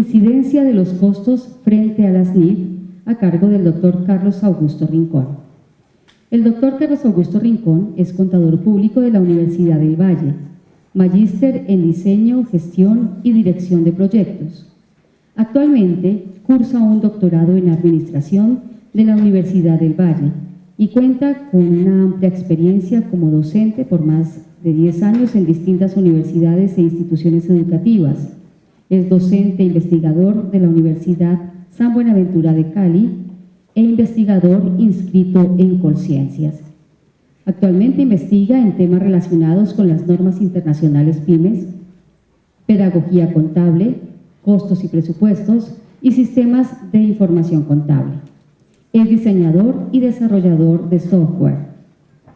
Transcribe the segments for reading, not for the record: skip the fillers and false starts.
incidencia de los costos frente a las NIF, a cargo del doctor Carlos Augusto Rincón. El doctor Carlos Augusto Rincón es contador público de la Universidad del Valle, magíster en diseño, gestión y dirección de proyectos. Actualmente cursa un doctorado en administración de la Universidad del Valle y cuenta con una amplia experiencia como docente por más de 10 años en distintas universidades e instituciones educativas. Es docente e investigador de la Universidad San Buenaventura de Cali e investigador inscrito en Colciencias. Actualmente investiga en temas relacionados con las normas internacionales PYMES, pedagogía contable, costos y presupuestos y sistemas de información contable. Es diseñador y desarrollador de software,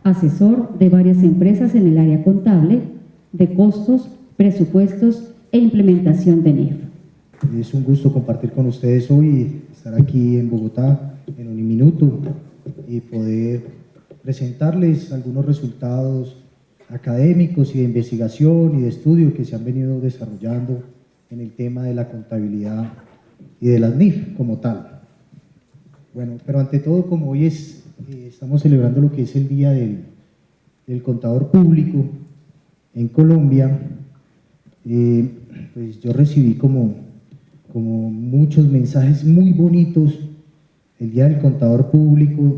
asesor de varias empresas en el área contable, de costos, presupuestos e implementación de NIF. Es un gusto compartir con ustedes hoy, estar aquí en Bogotá en un minuto y poder presentarles algunos resultados académicos y de investigación y de estudio que se han venido desarrollando en el tema de la contabilidad y de las NIF como tal. Bueno, pero ante todo, como hoy estamos celebrando lo que es el Día del Contador Público en Colombia, pues yo recibí como muchos mensajes muy bonitos el Día del Contador Público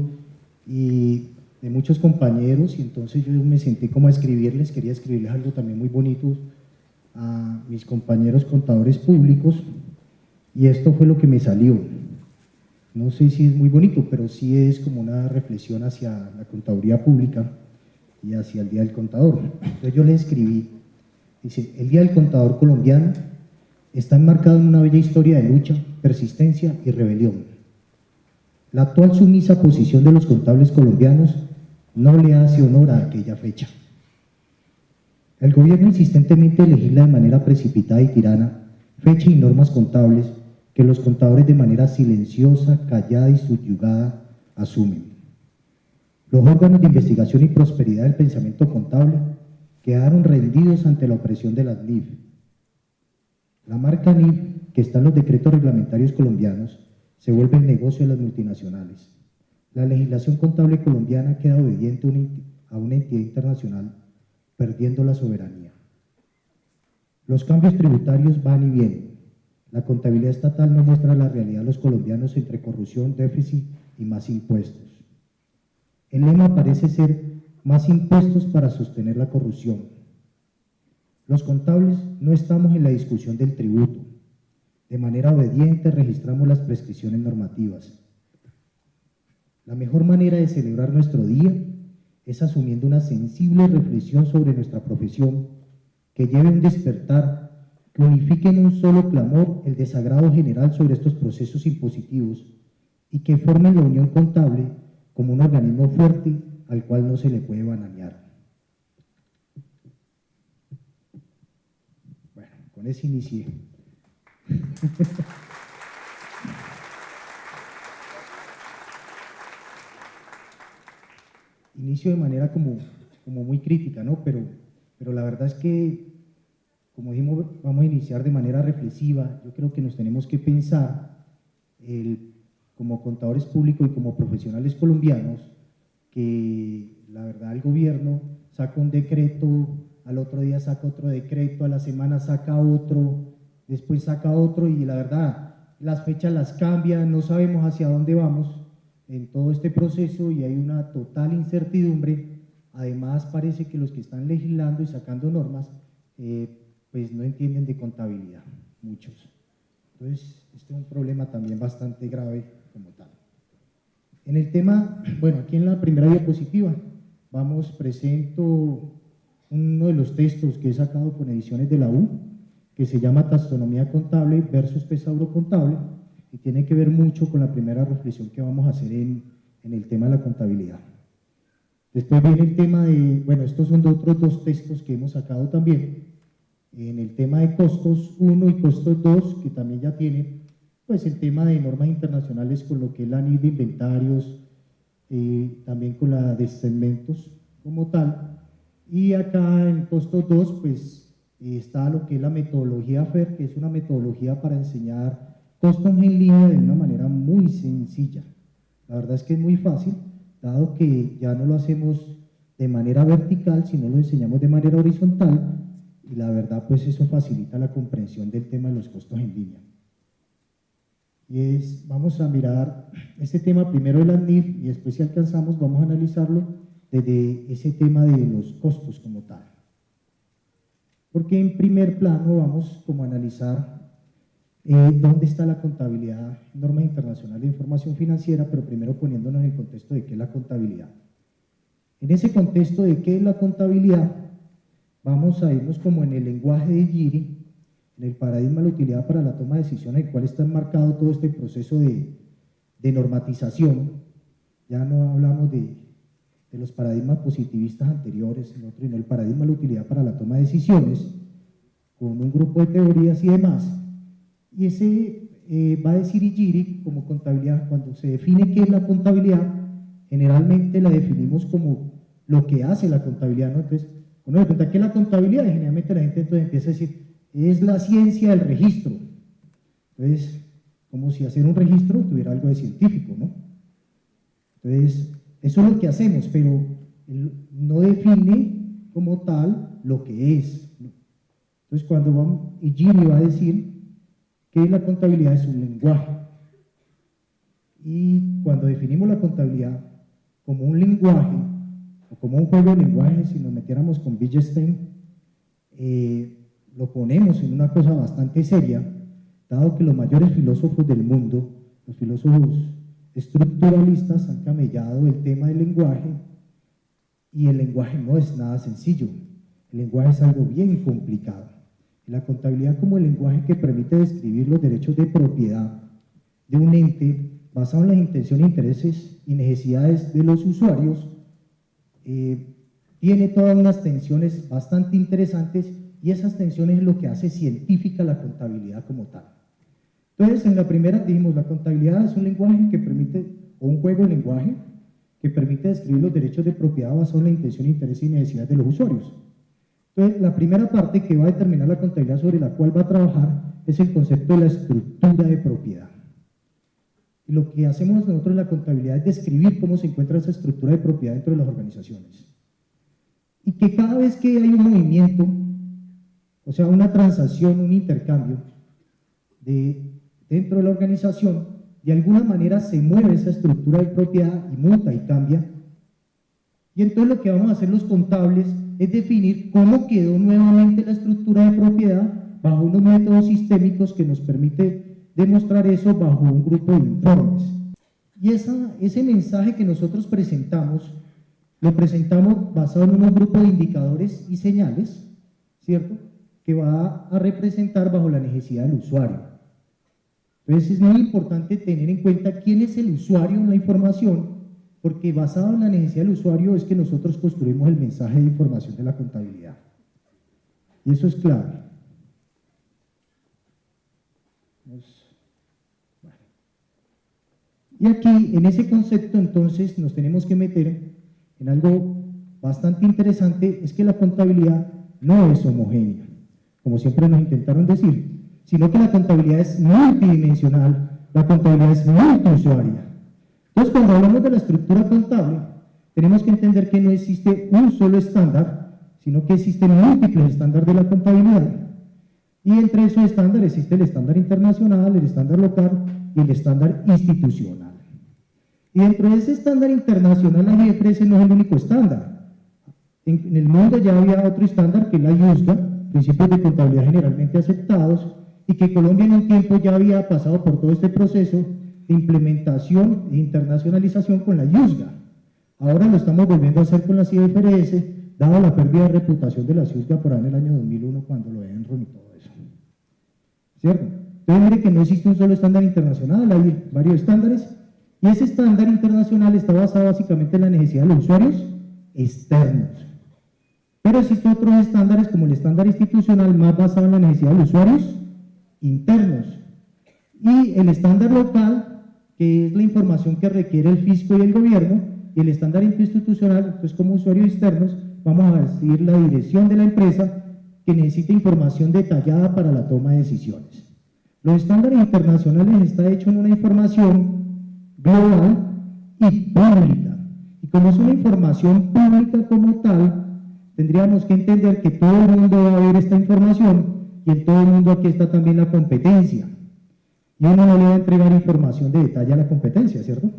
y de muchos compañeros, y entonces yo me senté como a escribirles, quería escribirles algo también muy bonito a mis compañeros contadores públicos, y esto fue lo que me salió. No sé si es muy bonito, pero sí es como una reflexión hacia la contaduría pública y hacia el Día del Contador. Entonces yo le escribí, dice: el Día del Contador colombiano está enmarcado en una bella historia de lucha, persistencia y rebelión. La actual sumisa posición de los contables colombianos no le hace honor a aquella fecha. El gobierno insistentemente legisla de manera precipitada y tirana fecha y normas contables que los contadores de manera silenciosa, callada y subyugada asumen. Los órganos de investigación y prosperidad del pensamiento contable quedaron rendidos ante la opresión de las NIF. La marca NIF, que está en los decretos reglamentarios colombianos, se vuelve el negocio de las multinacionales. La legislación contable colombiana queda obediente a una entidad internacional, perdiendo la soberanía. Los cambios tributarios van y vienen. La contabilidad estatal no muestra la realidad de los colombianos entre corrupción, déficit y más impuestos. El lema parece ser más impuestos para sostener la corrupción. Los contables no estamos en la discusión del tributo. De manera obediente registramos las prescripciones normativas. La mejor manera de celebrar nuestro día es asumiendo una sensible reflexión sobre nuestra profesión, que lleve un despertar, que unifique en un solo clamor el desagrado general sobre estos procesos impositivos y que formen la unión contable como un organismo fuerte al cual no se le puede bananear. Bueno, con eso inicié. Inicio de manera como muy crítica, ¿no? Pero la verdad es que, como dijimos, vamos a iniciar de manera reflexiva. Yo creo que nos tenemos que pensar, como contadores públicos y como profesionales colombianos, que la verdad el gobierno saca un decreto, al otro día saca otro decreto, a la semana saca otro, después saca otro, y la verdad las fechas las cambian, no sabemos hacia dónde vamos en todo este proceso y hay una total incertidumbre. Además parece que los que están legislando y sacando normas pues no entienden de contabilidad, muchos. Entonces este es un problema también bastante grave como tal. En el tema, bueno, aquí en la primera diapositiva presento uno de los textos que he sacado con ediciones de la U, que se llama Taxonomía Contable versus Tesauro Contable, y tiene que ver mucho con la primera reflexión que vamos a hacer en el tema de la contabilidad. Después viene el tema de, bueno, estos son de otros dos textos que hemos sacado también, en el tema de costos 1 y costos 2, que también ya tienen, pues el tema de normas internacionales con lo que es la NIF de inventarios, también con la de segmentos como tal, y acá en costos 2, pues está lo que es la metodología FER, que es una metodología para enseñar costos en línea de una manera muy sencilla. La verdad es que es muy fácil, dado que ya no lo hacemos de manera vertical, sino lo enseñamos de manera horizontal, y la verdad pues eso facilita la comprensión del tema de los costos en línea. Vamos a mirar este tema primero de la NIF y después si alcanzamos vamos a analizarlo desde ese tema de los costos como tal. Porque en primer plano vamos como a analizar dónde está la contabilidad, normas internacionales de información financiera, pero primero poniéndonos en el contexto de qué es la contabilidad. En ese contexto de qué es la contabilidad, vamos a irnos como en el lenguaje de Giri, en el paradigma de la utilidad para la toma de decisiones, en el cual está enmarcado todo este proceso de normatización. Ya no hablamos de los paradigmas positivistas anteriores, sino el paradigma de la utilidad para la toma de decisiones, con un grupo de teorías y demás. Y ese va a decir Giri como contabilidad, cuando se define qué es la contabilidad, generalmente la definimos como lo que hace la contabilidad, ¿no? Entonces, cuando me pregunta qué es la contabilidad, y generalmente la gente entonces empieza a decir, es la ciencia del registro. Entonces, como si hacer un registro tuviera algo de científico, ¿no? Entonces, eso es lo que hacemos, pero no define como tal lo que es, ¿no? Entonces, cuando vamos, y Giri va a decir que la contabilidad es un lenguaje. Y cuando definimos la contabilidad como un lenguaje, o como un juego de lenguajes, si nos metiéramos con Wittgenstein, lo ponemos en una cosa bastante seria, dado que los mayores filósofos del mundo, los filósofos estructuralistas, han camellado el tema del lenguaje, y el lenguaje no es nada sencillo, el lenguaje es algo bien complicado. Y la contabilidad como el lenguaje que permite describir los derechos de propiedad de un ente basado en las intenciones, intereses y necesidades de los usuarios, tiene todas unas tensiones bastante interesantes, y esas tensiones es lo que hace científica la contabilidad como tal. Entonces, en la primera dijimos, la contabilidad es un lenguaje que permite, o un juego de lenguaje, que permite describir los derechos de propiedad basados en la intención, interés y necesidades de los usuarios. Entonces, la primera parte que va a determinar la contabilidad sobre la cual va a trabajar es el concepto de la estructura de propiedad. Y lo que hacemos nosotros en la contabilidad es describir cómo se encuentra esa estructura de propiedad dentro de las organizaciones. Y que cada vez que hay un movimiento, o sea, una transacción, un intercambio dentro de la organización, de alguna manera se mueve esa estructura de propiedad y muta y cambia. Y entonces lo que vamos a hacer los contables es definir cómo quedó nuevamente la estructura de propiedad bajo unos métodos sistémicos que nos permite demostrar eso bajo un grupo de informes. Y ese mensaje que nosotros presentamos, lo presentamos basado en unos grupos de indicadores y señales, ¿cierto?, que va a representar bajo la necesidad del usuario. Entonces es muy importante tener en cuenta quién es el usuario en la información, porque basado en la necesidad del usuario es que nosotros construimos el mensaje de información de la contabilidad. Y eso es clave. Y aquí, en ese concepto, entonces, nos tenemos que meter en algo bastante interesante, es que la contabilidad no es homogénea, como siempre nos intentaron decir, sino que la contabilidad es multidimensional, la contabilidad es multiusuaria. Entonces, cuando hablamos de la estructura contable, tenemos que entender que no existe un solo estándar, sino que existen múltiples estándares de la contabilidad. Y entre esos estándares existe el estándar internacional, el estándar local y el estándar institucional. Y dentro de ese estándar internacional, la IFRS no es el único estándar. En el mundo ya había otro estándar que es la IUSGA, principios de contabilidad generalmente aceptados, y que Colombia en un tiempo ya había pasado por todo este proceso de implementación e internacionalización con la IUSGA. Ahora lo estamos volviendo a hacer con las IFRS, dado la pérdida de reputación de la IUSGA por ahí en el año 2001 cuando lo de Enron y todo eso. ¿Cierto? Entonces mire que no existe un solo estándar internacional, hay varios estándares, y ese estándar internacional está basado básicamente en la necesidad de los usuarios externos. Pero existen otros estándares como el estándar institucional más basado en la necesidad de los usuarios internos. Y el estándar local, que es la información que requiere el fisco y el gobierno, y el estándar institucional, pues como usuarios externos, vamos a decir la dirección de la empresa, que necesita información detallada para la toma de decisiones. Los estándares internacionales está hecho en una información global y pública. Y como es una información pública como tal, tendríamos que entender que todo el mundo va a ver esta información y en todo el mundo aquí está también la competencia. Y uno no le va a entregar información de detalle a la competencia, ¿cierto?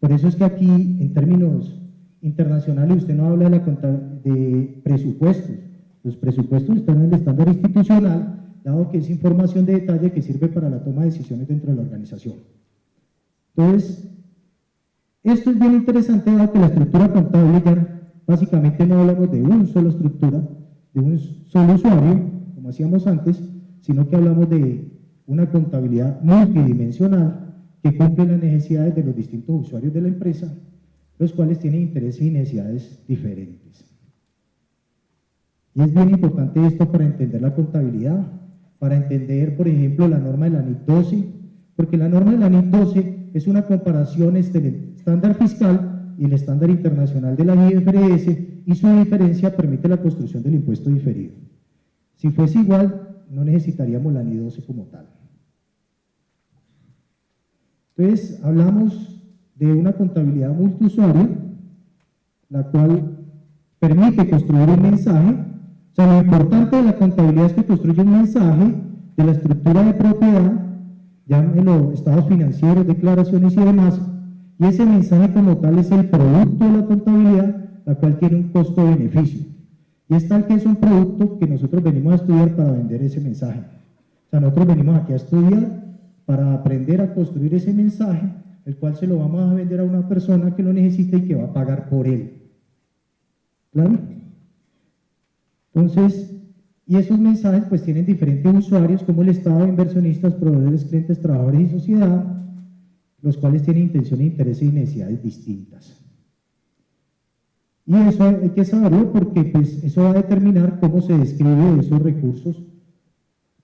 Por eso es que aquí, en términos internacionales, usted no habla de presupuestos. Los presupuestos están en el estándar institucional, dado que es información de detalle que sirve para la toma de decisiones dentro de la organización. Entonces, esto es bien interesante, dado que la estructura contable ya básicamente no hablamos de una sola estructura, de un solo usuario, como hacíamos antes, sino que hablamos de una contabilidad multidimensional que cumple las necesidades de los distintos usuarios de la empresa, los cuales tienen intereses y necesidades diferentes. Y es bien importante esto para entender la contabilidad, para entender, por ejemplo, la norma de la NIC 12, porque la norma de la NIC 12 es una comparación entre el estándar fiscal y el estándar internacional de la IFRS, y su diferencia permite la construcción del impuesto diferido. Si fuese igual, no necesitaríamos la NIC 12 como tal. Entonces, hablamos de una contabilidad multiusuario, la cual permite construir un mensaje. O sea, lo importante de la contabilidad es que construye un mensaje de la estructura de propiedad, llámelo estados financieros, declaraciones y demás, y ese mensaje como tal es el producto de la contabilidad, la cual tiene un costo-beneficio. Y es tal que es un producto que nosotros venimos a estudiar para vender ese mensaje. O sea, nosotros venimos aquí a estudiar para aprender a construir ese mensaje, el cual se lo vamos a vender a una persona que lo necesita y que va a pagar por él. ¿Claro? Entonces, y esos mensajes pues tienen diferentes usuarios como el Estado, inversionistas, proveedores, clientes, trabajadores y sociedad, los cuales tienen intenciones, intereses y necesidades distintas. Y eso hay que saberlo porque pues, eso va a determinar cómo se describe esos recursos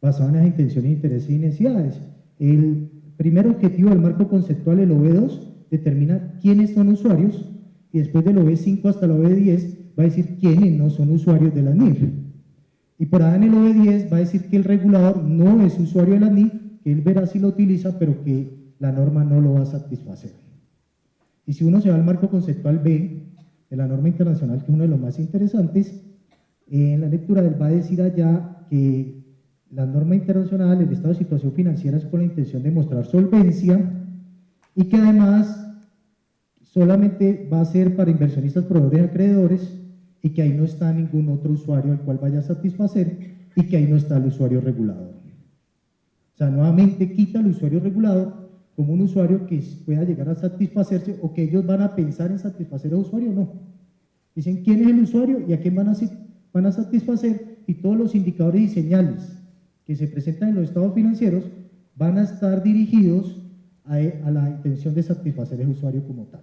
basados en las intenciones, intereses y necesidades. El primer objetivo del marco conceptual, el OB2, determina quiénes son usuarios y después del OB5 hasta el OB10 va a decir quiénes no son usuarios de la NIF. Y por ahí en el OB10 va a decir que el regulador no es usuario de la NIF, que él verá si lo utiliza, pero que la norma no lo va a satisfacer. Y si uno se va al marco conceptual B, de la norma internacional, que es uno de los más interesantes, en la lectura él va a decir allá que la norma internacional, el estado de situación financiera es con la intención de mostrar solvencia y que además solamente va a ser para inversionistas, proveedores y acreedores y que ahí no está ningún otro usuario al cual vaya a satisfacer y que ahí no está el usuario regulador. O sea, nuevamente quita al usuario regulador como un usuario que pueda llegar a satisfacerse o que ellos van a pensar en satisfacer al usuario, no. Dicen quién es el usuario y a quién van a satisfacer y todos los indicadores y señales que se presentan en los estados financieros van a estar dirigidos a la intención de satisfacer al usuario como tal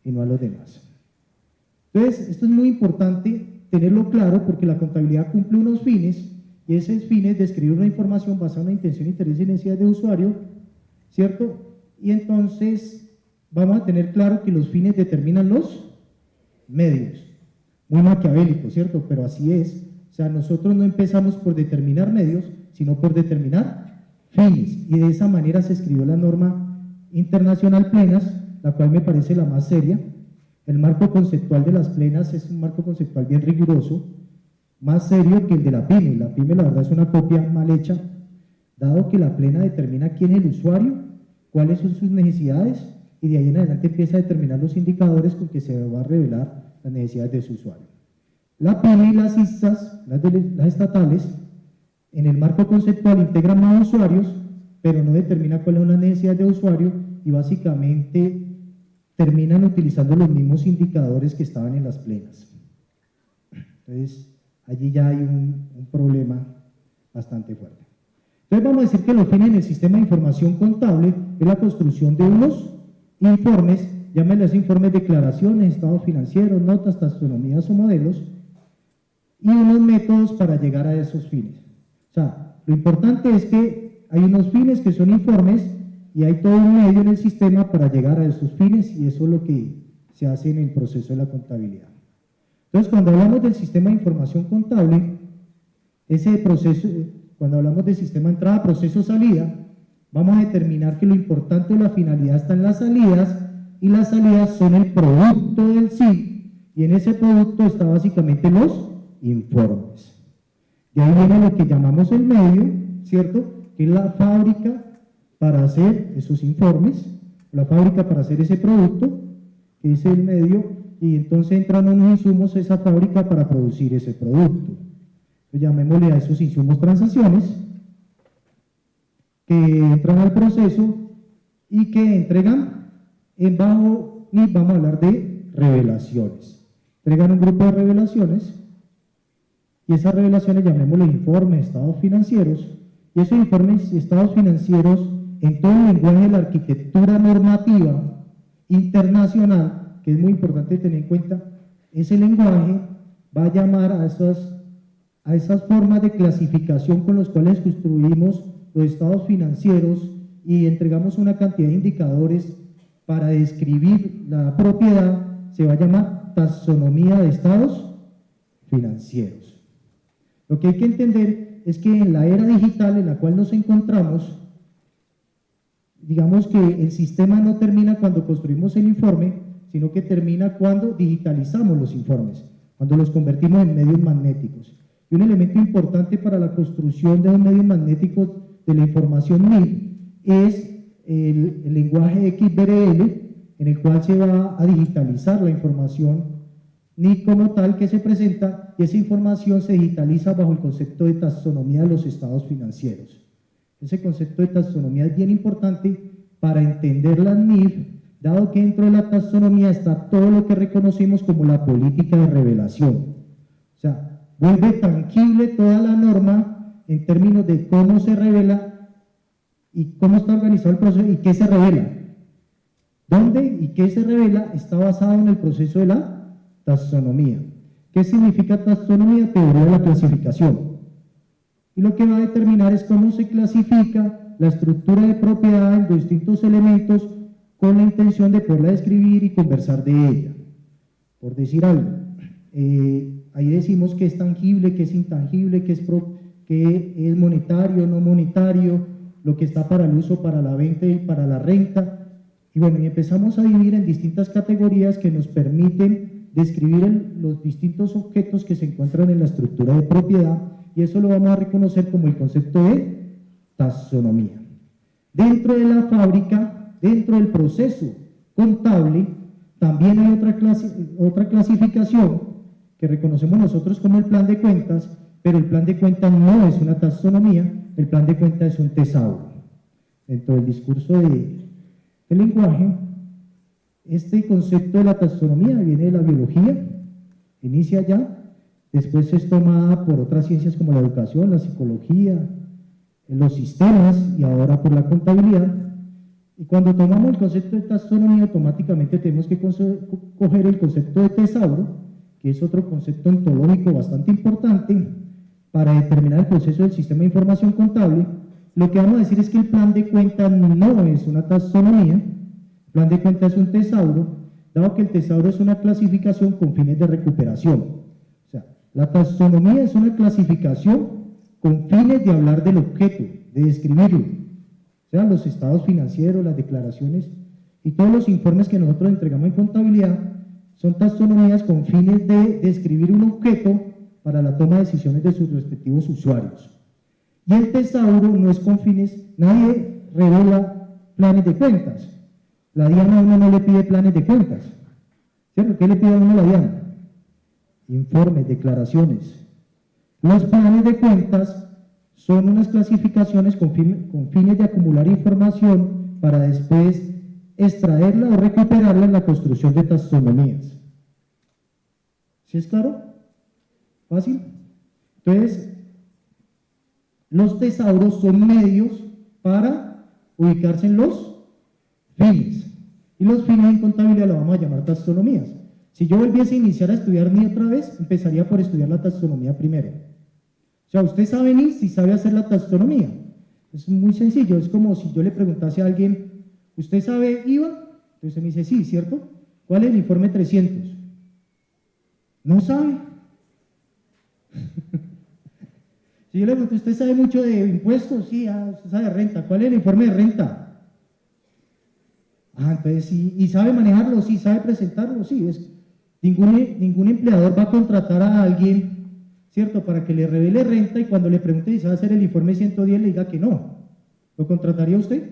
y no a los demás. Entonces, esto es muy importante tenerlo claro porque la contabilidad cumple unos fines y esos fines de escribir una información basada en una intención, interés y necesidad de usuario, ¿cierto? Y entonces vamos a tener claro que los fines determinan los medios. Muy maquiavélico, ¿cierto? Pero así es. O sea, nosotros no empezamos por determinar medios, sino por determinar fines. Y de esa manera se escribió la norma internacional plenas, la cual me parece la más seria. El marco conceptual de las plenas es un marco conceptual bien riguroso, más serio que el de la PYME. La PYME, la verdad, es una copia mal hecha, dado que la plena determina quién es el usuario, cuáles son sus necesidades, y de ahí en adelante empieza a determinar los indicadores con que se va a revelar las necesidades de su usuario. La PYME y las ISAs, las estatales, en el marco conceptual integran más usuarios, pero no determina cuáles son las necesidades de usuario y básicamente terminan utilizando los mismos indicadores que estaban en las plenas. Entonces, allí ya hay un problema bastante fuerte. Entonces vamos a decir que los fines en el sistema de información contable es la construcción de unos informes, llámenles informes, declaraciones, estados financieros, notas, taxonomías o modelos, y unos métodos para llegar a esos fines. O sea, lo importante es que hay unos fines que son informes y hay todo un medio en el sistema para llegar a esos fines y eso es lo que se hace en el proceso de la contabilidad. Entonces, cuando hablamos del sistema de información contable, ese proceso, cuando hablamos del sistema entrada, proceso, salida, vamos a determinar que lo importante o la finalidad está en las salidas, y las salidas son el producto del SIG, y en ese producto está básicamente los informes. De ahí viene lo que llamamos el medio, ¿cierto? Que es la fábrica para hacer esos informes, la fábrica para hacer ese producto, que es el medio, y entonces entran unos insumos a esa fábrica para producir ese producto. Entonces, llamémosle a esos insumos transacciones, que entran al proceso y que entregan en bajo NIF. Vamos a hablar de revelaciones. Entregan un grupo de revelaciones, y esas revelaciones llamémosle informes, estados financieros, y esos informes y estados financieros en todo el lenguaje de la arquitectura normativa internacional, que es muy importante tener en cuenta, ese lenguaje va a llamar a esas formas de clasificación con las cuales construimos los estados financieros y entregamos una cantidad de indicadores para describir la propiedad, se va a llamar taxonomía de estados financieros. Lo que hay que entender es que en la era digital en la cual nos encontramos, digamos que el sistema no termina cuando construimos el informe, sino que termina cuando digitalizamos los informes, cuando los convertimos en medios magnéticos. Y un elemento importante para la construcción de los medios magnéticos de la información NIF es el lenguaje XBRL, en el cual se va a digitalizar la información NIF como tal que se presenta, y esa información se digitaliza bajo el concepto de taxonomía de los estados financieros. Ese concepto de taxonomía es bien importante para entender la NIF, dado que dentro de la taxonomía está todo lo que reconocemos como la política de revelación. O sea, vuelve tangible toda la norma en términos de cómo se revela y cómo está organizado el proceso y qué se revela. ¿Dónde y qué se revela? Está basado en el proceso de la taxonomía. ¿Qué significa taxonomía? Teoría de la clasificación. Y lo que va a determinar es cómo se clasifica la estructura de propiedad en los distintos elementos con la intención de poderla describir y conversar de ella. Por decir algo, ahí decimos que es tangible, que es intangible, que es monetario, no monetario, lo que está para el uso, para la venta y para la renta. Y bueno, y empezamos a dividir en distintas categorías que nos permiten describir los distintos objetos que se encuentran en la estructura de propiedad, y eso lo vamos a reconocer como el concepto de taxonomía. Dentro de la fábrica, dentro del proceso contable, también hay otra clasificación que reconocemos nosotros como el plan de cuentas, pero el plan de cuentas no es una taxonomía, el plan de cuentas es un tesauro. Dentro del discurso del lenguaje, este concepto de la taxonomía viene de la biología, inicia ya, después es tomada por otras ciencias como la educación, la psicología, los sistemas y ahora por la contabilidad. Y cuando tomamos el concepto de taxonomía, automáticamente tenemos que coger el concepto de tesauro, que es otro concepto ontológico bastante importante para determinar el proceso del sistema de información contable. Lo que vamos a decir es que el plan de cuentas no es una taxonomía, el plan de cuentas es un tesauro, dado que el tesauro es una clasificación con fines de recuperación. O sea, la taxonomía es una clasificación con fines de hablar del objeto, de describirlo. O sea, los estados financieros, las declaraciones y todos los informes que nosotros entregamos en contabilidad son taxonomías con fines de describir un objeto para la toma de decisiones de sus respectivos usuarios. Y el tesauro no es con fines, nadie revela planes de cuentas. La DIAN a uno no le pide planes de cuentas, ¿cierto? ¿Qué le pide a uno la DIAN? Informes, declaraciones. Los planes de cuentas son unas clasificaciones con fines de acumular información para después extraerla o recuperarla en la construcción de taxonomías. ¿Sí es claro? ¿Fácil? Entonces, los tesauros son medios para ubicarse en los fines. Y los fines en contabilidad lo vamos a llamar taxonomías. Si yo volviese a iniciar a estudiar NI otra vez, empezaría por estudiar la taxonomía primero. O sea, usted sabe NI si sabe hacer la taxonomía. Es muy sencillo, es como si yo le preguntase a alguien, ¿usted sabe IVA? Entonces me dice, sí, ¿cierto? ¿Cuál es el informe 300? ¿No sabe? Si yo le pregunto, ¿usted sabe mucho de impuestos? Sí, usted sabe de renta. ¿Cuál es el informe de renta? Entonces sí. ¿Y sabe manejarlo? Sí. ¿Sabe presentarlo? Sí. Ningún empleador va a contratar a alguien, ¿cierto?, para que le revele renta y cuando le pregunte si sabe hacer el informe 110 le diga que no. ¿Lo contrataría usted?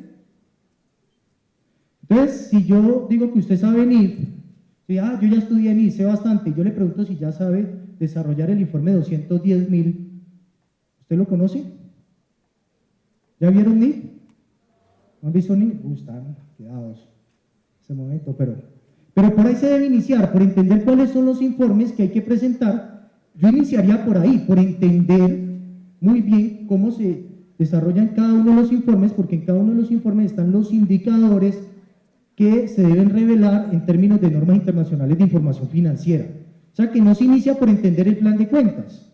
Entonces, si yo digo que usted sabe NIF, si, yo ya estudié NIF, sé bastante, yo le pregunto si ya sabe desarrollar el informe 210.000, ¿usted lo conoce? ¿Ya vieron NIF? ¿No han visto NIF? Están quedados en ese momento, pero por ahí se debe iniciar, por entender cuáles son los informes que hay que presentar. Yo iniciaría por ahí, por entender muy bien cómo se desarrollan cada uno de los informes, porque en cada uno de los informes están los indicadores que se deben revelar en términos de normas internacionales de información financiera. O sea que no se inicia por entender el plan de cuentas.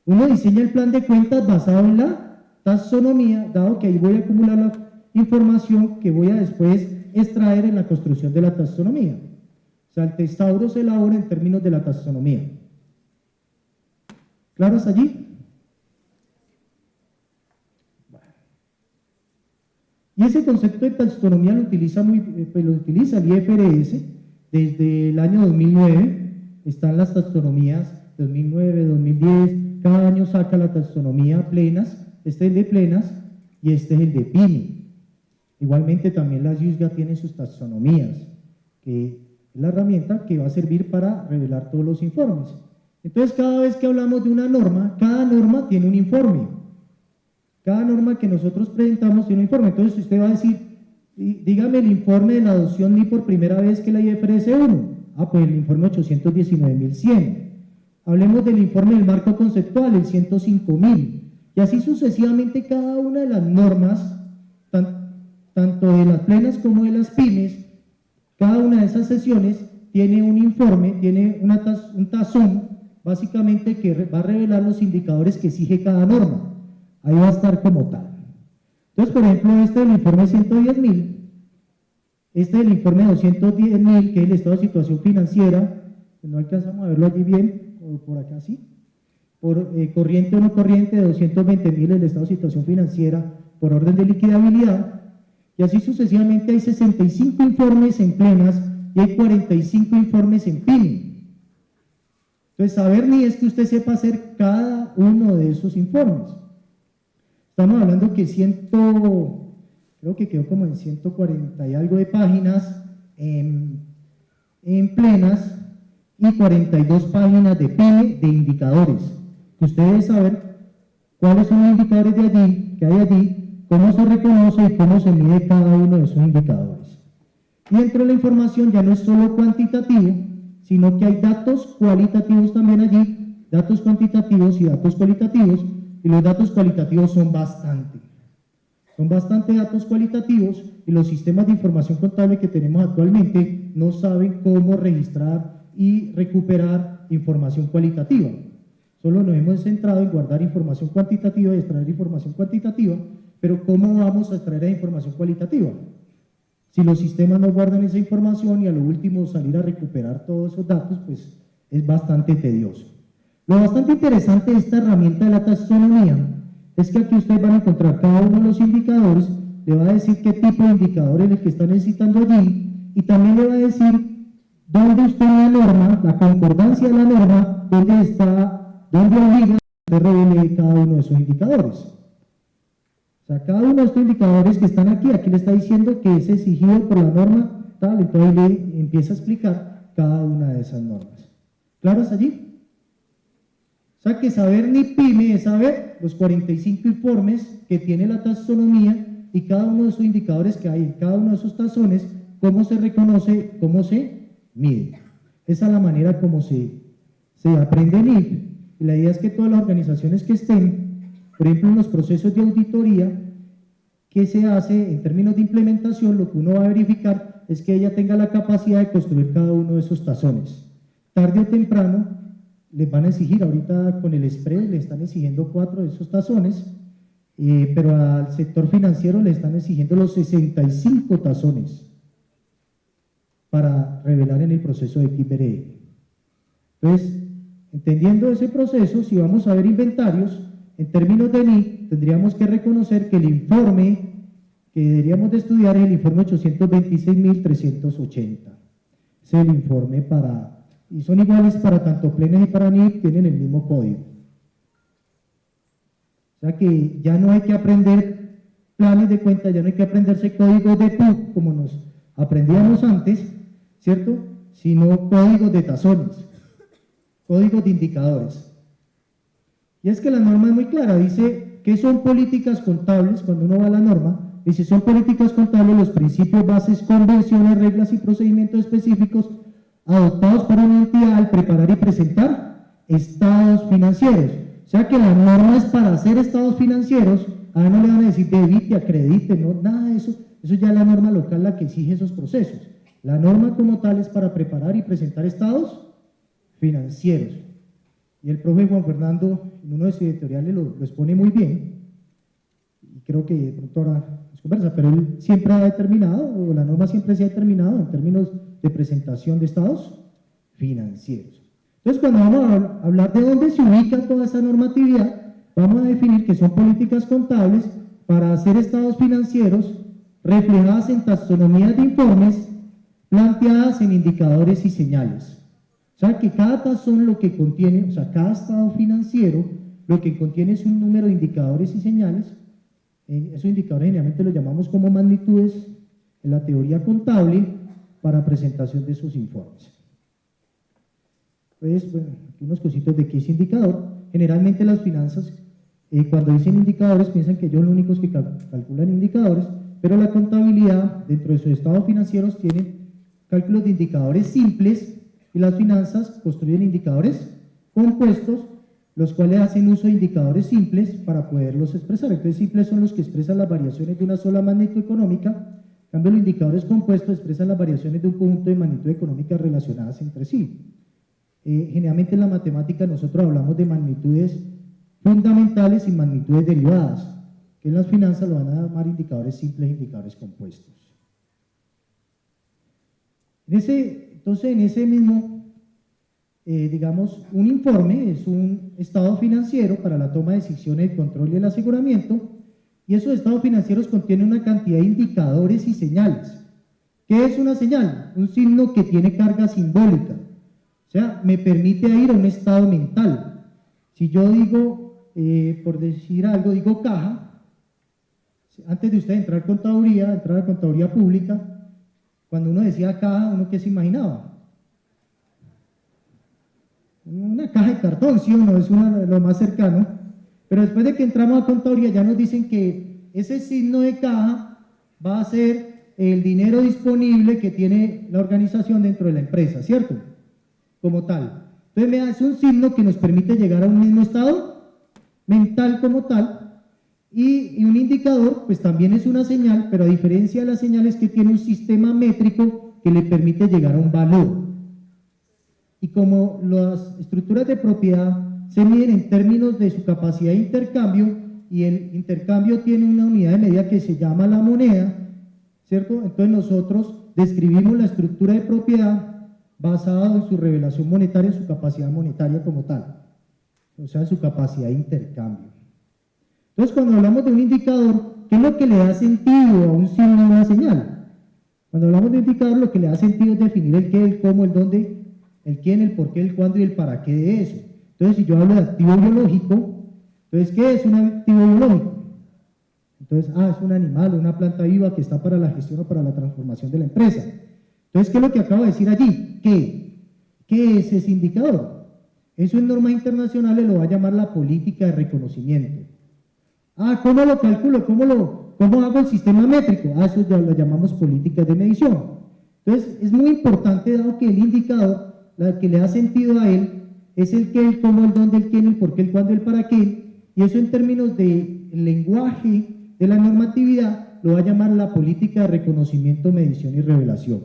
Uno diseña el plan de cuentas basado en la taxonomía, dado que ahí voy a acumular la información que voy a después extraer en la construcción de la taxonomía. O sea, el tesauro se elabora en términos de la taxonomía. ¿Claro hasta allí? Y ese concepto de taxonomía lo utiliza el IFRS desde el año 2009. Están las taxonomías 2009, 2010. Cada año saca la taxonomía plenas. Este es el de plenas y este es el de PYME. Igualmente también las IUSGA tienen sus taxonomías, que es la herramienta que va a servir para revelar todos los informes. Entonces, cada vez que hablamos de una norma, cada norma tiene un informe. Cada norma que nosotros presentamos tiene un informe. Entonces, usted va a decir, dígame el informe de la adopción NIF por primera vez que la IFRS 1. Pues el informe 819.100. Hablemos del informe del marco conceptual, el 105.000. Y así sucesivamente cada una de las normas, tanto de las plenas como de las pymes, cada una de esas sesiones tiene un informe, tiene un tazón, básicamente que va a revelar los indicadores que exige cada norma. Ahí va a estar como tal. Entonces, por ejemplo, este es el informe 110.000, este es el informe 210.000, que es el estado de situación financiera, que no alcanzamos a verlo allí bien, o por acá sí, por corriente o no corriente de 220.000, el estado de situación financiera por orden de liquidabilidad, y así sucesivamente hay 65 informes en plenas y hay 45 informes en PYME. Entonces, saber ni es que usted sepa hacer cada uno de esos informes. Estamos hablando que creo que quedó como en 140 y algo de páginas en plenas y 42 páginas de PYME de indicadores. Que usted debe saber cuáles son los indicadores de allí, que hay allí, cómo se reconoce y cómo se mide cada uno de esos indicadores. Y dentro de la información ya no es solo cuantitativo, sino que hay datos cualitativos también allí, datos cuantitativos y datos cualitativos, y los datos cualitativos son bastante datos cualitativos, y los sistemas de información contable que tenemos actualmente no saben cómo registrar y recuperar información cualitativa. Solo nos hemos centrado en guardar información cuantitativa y extraer información cuantitativa, pero ¿cómo vamos a extraer la información cualitativa? Si los sistemas no guardan esa información y a lo último salir a recuperar todos esos datos, pues es bastante tedioso. Lo bastante interesante de esta herramienta de la taxonomía es que aquí ustedes van a encontrar cada uno de los indicadores, le va a decir qué tipo de indicador es el que está necesitando allí, y también le va a decir dónde usted en la norma, la concordancia de la norma, dónde obliga a revele cada uno de esos indicadores. O sea, cada uno de estos indicadores que están aquí le está diciendo que es exigido por la norma tal, entonces le empieza a explicar cada una de esas normas. ¿Claro hasta allí? O sea, que saber ni PYME es saber los 45 informes que tiene la taxonomía y cada uno de esos indicadores que hay en cada uno de esos tazones, cómo se reconoce, cómo se mide. Esa es la manera como se aprende NIF. Y la idea es que todas las organizaciones que estén, por ejemplo, en los procesos de auditoría que se hace en términos de implementación, lo que uno va a verificar es que ella tenga la capacidad de construir cada uno de esos tazones. Tarde o temprano les van a exigir, ahorita con el Express le están exigiendo 4 de esos tazones, pero al sector financiero le están exigiendo los 65 tazones para revelar en el proceso de XBRL. Entonces, entendiendo ese proceso, si vamos a ver inventarios, en términos de NIC, tendríamos que reconocer que el informe que deberíamos de estudiar es el informe 826.380. Es el informe para, y son iguales para tanto plenas y para NIC, tienen el mismo código. O sea que ya no hay que aprender planes de cuenta, ya no hay que aprenderse códigos de PUC como nos aprendíamos antes, ¿cierto? Sino códigos de tazones, códigos de indicadores. Y es que la norma es muy clara, dice que son políticas contables, cuando uno va a la norma, dice son políticas contables los principios, bases, convenciones, reglas y procedimientos específicos adoptados por una entidad al preparar y presentar estados financieros. O sea que la norma es para hacer estados financieros, a no le van a decir debite, acredite, no, nada de eso, eso ya es la norma local la que exige esos procesos. La norma como tal es para preparar y presentar estados financieros. Y el profe Juan Fernando, en uno de sus editoriales, lo expone muy bien, y creo que de pronto ahora nos conversa, pero él siempre ha determinado, o la norma siempre se ha determinado en términos de presentación de estados financieros. Entonces, cuando vamos a hablar de dónde se ubica toda esa normatividad, vamos a definir que son políticas contables para hacer estados financieros reflejadas en taxonomías de informes planteadas en indicadores y señales. O sea, que cada tazón lo que contiene, o sea, cada estado financiero lo que contiene es un número de indicadores y señales. Esos indicadores generalmente los llamamos como magnitudes en la teoría contable para presentación de esos informes. Pues, bueno, aquí unos cositos de qué es indicador. Generalmente las finanzas, cuando dicen indicadores, piensan que ellos son los únicos que calculan indicadores, pero la contabilidad, dentro de sus estados financieros, tiene cálculos de indicadores simples, y las finanzas construyen indicadores compuestos, los cuales hacen uso de indicadores simples para poderlos expresar. Entonces, simples son los que expresan las variaciones de una sola magnitud económica, en cambio los indicadores compuestos expresan las variaciones de un conjunto de magnitud económicas relacionadas entre sí. Generalmente en la matemática nosotros hablamos de magnitudes fundamentales y magnitudes derivadas, que en las finanzas lo van a llamar indicadores simples e indicadores compuestos. Entonces, en ese mismo, digamos, un informe es un estado financiero para la toma de decisiones, el control y el aseguramiento, y esos estados financieros contienen una cantidad de indicadores y señales. ¿Qué es una señal? Un signo que tiene carga simbólica, o sea, me permite ir a un estado mental. Si yo digo, por decir algo, digo caja, antes de usted entrar a contaduría pública, cuando uno decía caja, ¿uno qué se imaginaba? Una caja de cartón, ¿sí o no? Es lo más cercano. Pero después de que entramos a contaduría ya nos dicen que ese signo de caja va a ser el dinero disponible que tiene la organización dentro de la empresa, ¿cierto? Como tal. Entonces, es un signo que nos permite llegar a un mismo estado mental como tal. Y un indicador, pues también es una señal, pero a diferencia de las señales que tiene un sistema métrico que le permite llegar a un valor. Y como las estructuras de propiedad se miden en términos de su capacidad de intercambio, y el intercambio tiene una unidad de medida que se llama la moneda, ¿cierto? Entonces nosotros describimos la estructura de propiedad basada en su revelación monetaria, en su capacidad monetaria como tal, o sea, en su capacidad de intercambio. Entonces, cuando hablamos de un indicador, ¿qué es lo que le da sentido a un signo o una señal? Cuando hablamos de un indicador, lo que le da sentido es definir el qué, el cómo, el dónde, el quién, el por qué, el cuándo y el para qué de eso. Entonces, si yo hablo de activo biológico, entonces, ¿qué es un activo biológico? Entonces, es un animal, una planta viva que está para la gestión o para la transformación de la empresa. Entonces, ¿qué es lo que acabo de decir allí? ¿Qué es ese indicador? Eso en normas internacionales lo va a llamar la política de reconocimiento. ¿Cómo lo calculo? ¿Cómo hago el sistema métrico? Eso ya lo llamamos políticas de medición. Entonces, es muy importante, dado que el indicador, la que le da sentido a él, es el qué, el cómo, el dónde, el quién, el por qué, el cuándo, el para qué, y eso en términos del lenguaje de la normatividad, lo va a llamar la política de reconocimiento, medición y revelación.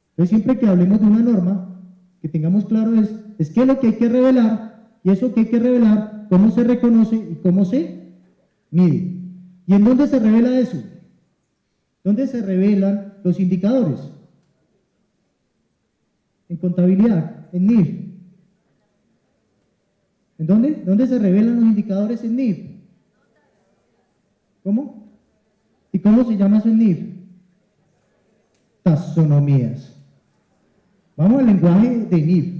Entonces, siempre que hablemos de una norma, que tengamos claro es qué es lo que hay que revelar, y eso que hay que revelar, cómo se reconoce y cómo se mide. ¿Y en dónde se revela eso? ¿Dónde se revelan los indicadores? En contabilidad, en NIF. ¿En dónde? ¿Dónde se revelan los indicadores en NIF? ¿Cómo? ¿Y cómo se llama eso en NIF? Taxonomías. Vamos al lenguaje de NIF,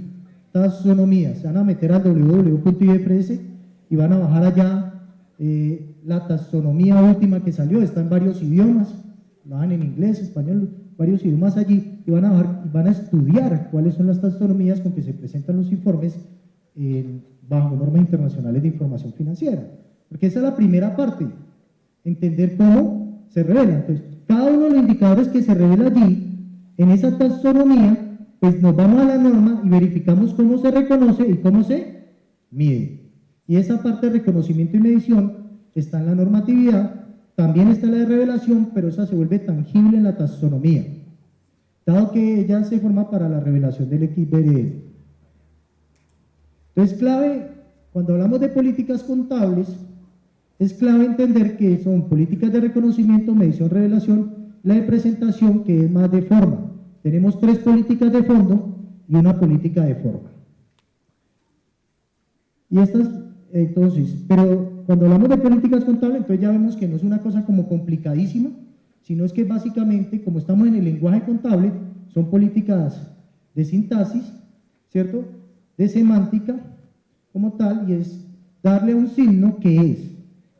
taxonomías. Se van a meter al www.ifrs y van a bajar allá la taxonomía última que salió, está en varios idiomas, bajan en inglés, español, varios idiomas allí, y van a bajar y van a estudiar cuáles son las taxonomías con que se presentan los informes bajo normas internacionales de información financiera. Porque esa es la primera parte, entender cómo se revela. Entonces, cada uno de los indicadores que se revela allí, en esa taxonomía, pues nos vamos a la norma y verificamos cómo se reconoce y cómo se mide. Y esa parte de reconocimiento y medición está en la normatividad, también está la de revelación, pero esa se vuelve tangible en la taxonomía, dado que ella se forma para la revelación del XBRL. Entonces, clave, cuando hablamos de políticas contables, es clave entender que son políticas de reconocimiento, medición, revelación, la de presentación, que es más de forma. Tenemos 3 políticas de fondo y una política de forma. Y estas, entonces, pero cuando hablamos de políticas contables, entonces ya vemos que no es una cosa como complicadísima, sino es que básicamente, como estamos en el lenguaje contable, son políticas de sintaxis, ¿cierto?, de semántica como tal, y es darle un signo que es.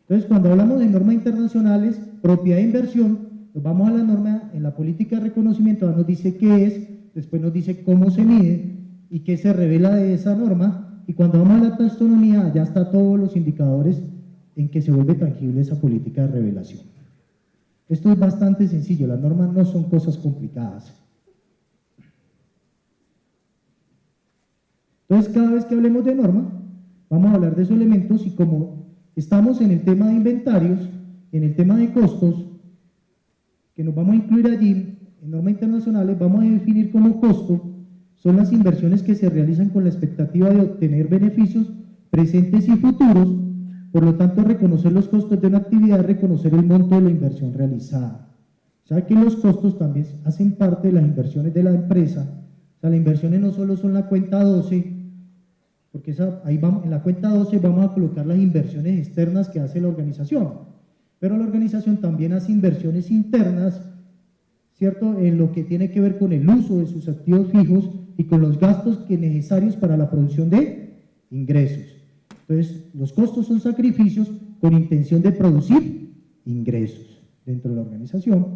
Entonces, cuando hablamos de normas internacionales, propiedad de inversión, nos vamos a la norma, en la política de reconocimiento nos dice qué es, después nos dice cómo se mide y qué se revela de esa norma, y cuando vamos a la taxonomía, ya está todos los indicadores en que se vuelve tangible esa política de revelación. Esto es bastante sencillo, las normas no son cosas complicadas. Entonces, cada vez que hablemos de norma, vamos a hablar de esos elementos, y como estamos en el tema de inventarios, en el tema de costos, que nos vamos a incluir allí, en normas internacionales, vamos a definir como costo son las inversiones que se realizan con la expectativa de obtener beneficios presentes y futuros. Por lo tanto, reconocer los costos de una actividad es reconocer el monto de la inversión realizada. O sea que los costos también hacen parte de las inversiones de la empresa. O sea, las inversiones no solo son la cuenta 12, porque ahí vamos, en la cuenta 12 vamos a colocar las inversiones externas que hace la organización, pero la organización también hace inversiones internas, ¿cierto?, en lo que tiene que ver con el uso de sus activos fijos y con los gastos necesarios para la producción de ingresos. Entonces, los costos son sacrificios con intención de producir ingresos dentro de la organización.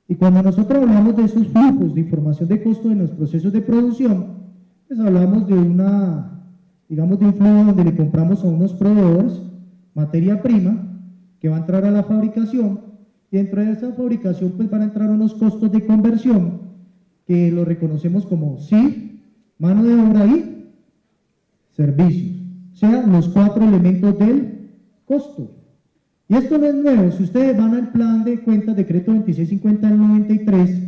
Y cuando nosotros hablamos de esos flujos de información de costo en los procesos de producción, pues hablamos de digamos, de un flujo donde le compramos a unos proveedores materia prima que va a entrar a la fabricación, y dentro de esa fabricación pues van a entrar unos costos de conversión que lo reconocemos como CIF, mano de obra y servicios, o sea, los 4 elementos del costo. Y esto no es nuevo. Si ustedes van al plan de cuentas, decreto 2650 del 93,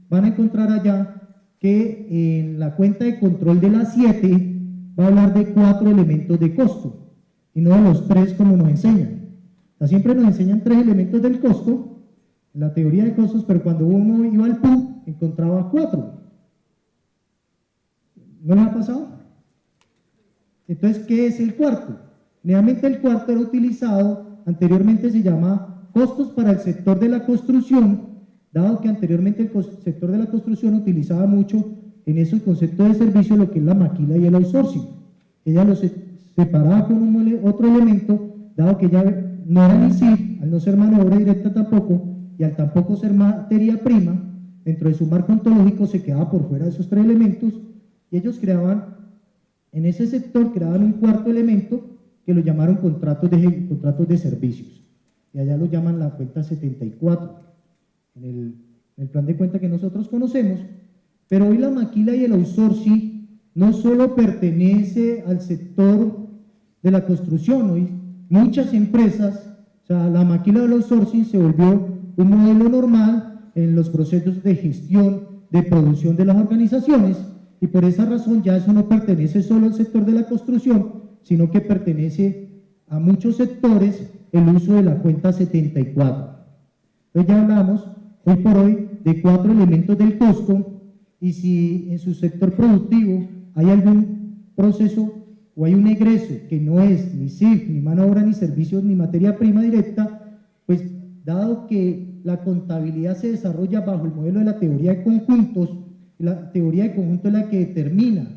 van a encontrar allá que en la cuenta de control de la 7 va a hablar de 4 elementos de costo y no de los 3 como nos enseñan. O sea, siempre nos enseñan 3 elementos del costo en la teoría de costos, pero cuando uno iba al PUB encontraba 4. ¿No les ha pasado? Entonces, ¿qué es el cuarto? Realmente el cuarto era utilizado, anteriormente se llama costos para el sector de la construcción, dado que anteriormente el sector de la construcción utilizaba mucho en ese concepto de servicio lo que es la maquila y el outsourcing. Ella lo separaba con otro elemento, dado que ya no era ni CIF, al no ser mano de obra directa tampoco, y al tampoco ser materia prima, dentro de su marco ontológico se quedaba por fuera de esos 3 elementos, y ellos creaban, en ese sector creaban un cuarto elemento que lo llamaron contratos de servicios, y allá lo llaman la cuenta 74, en el plan de cuenta que nosotros conocemos. Pero hoy la maquila y el outsourcing no solo pertenece al sector de la construcción, hoy muchas empresas, o sea, la maquila del outsourcing se volvió un modelo normal en los procesos de gestión de producción de las organizaciones, y por esa razón ya eso no pertenece solo al sector de la construcción, sino que pertenece a muchos sectores el uso de la cuenta 74. Entonces ya hablamos hoy por hoy de 4 elementos del costo, y si en su sector productivo hay algún proceso o hay un egreso que no es ni CIF, ni mano de obra, ni servicios, ni materia prima directa, pues dado que la contabilidad se desarrolla bajo el modelo de la teoría de conjuntos, la teoría de conjunto es la que determina,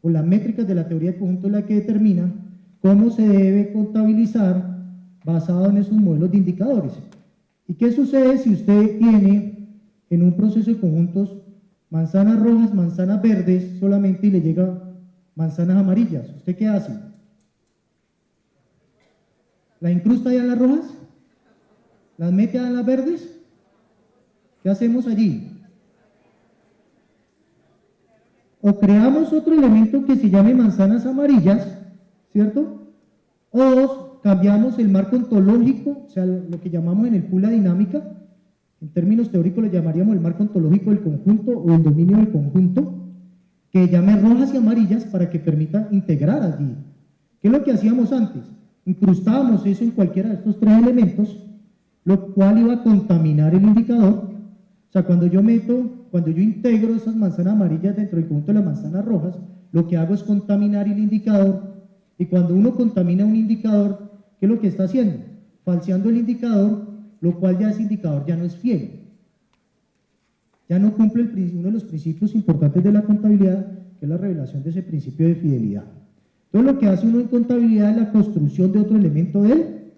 o las métricas de la teoría de conjunto es la que determina cómo se debe contabilizar basado en esos modelos de indicadores. ¿Y qué sucede si usted tiene en un proceso de conjuntos manzanas rojas, manzanas verdes solamente y le llega manzanas amarillas? ¿Usted qué hace? ¿La incrusta ya en las rojas? ¿Las mete ya en las verdes? ¿Qué hacemos allí? O creamos otro elemento que se llame manzanas amarillas, ¿cierto? O dos, cambiamos el marco ontológico, o sea, lo que llamamos en el pool la dinámica. En términos teóricos le llamaríamos el marco ontológico del conjunto o el dominio del conjunto, que llame rojas y amarillas para que permita integrar allí. ¿Qué es lo que hacíamos antes? Incrustábamos eso en cualquiera de estos tres elementos, lo cual iba a contaminar el indicador. O sea, cuando yo integro esas manzanas amarillas dentro del conjunto de las manzanas rojas, lo que hago es contaminar el indicador. Y cuando uno contamina un indicador, ¿qué es lo que está haciendo? Falseando el indicador, lo cual ya ese indicador ya no es fiel. Ya no cumple uno de los principios importantes de la contabilidad, que es la revelación de ese principio de fidelidad. Entonces lo que hace uno en contabilidad es la construcción de otro elemento de él,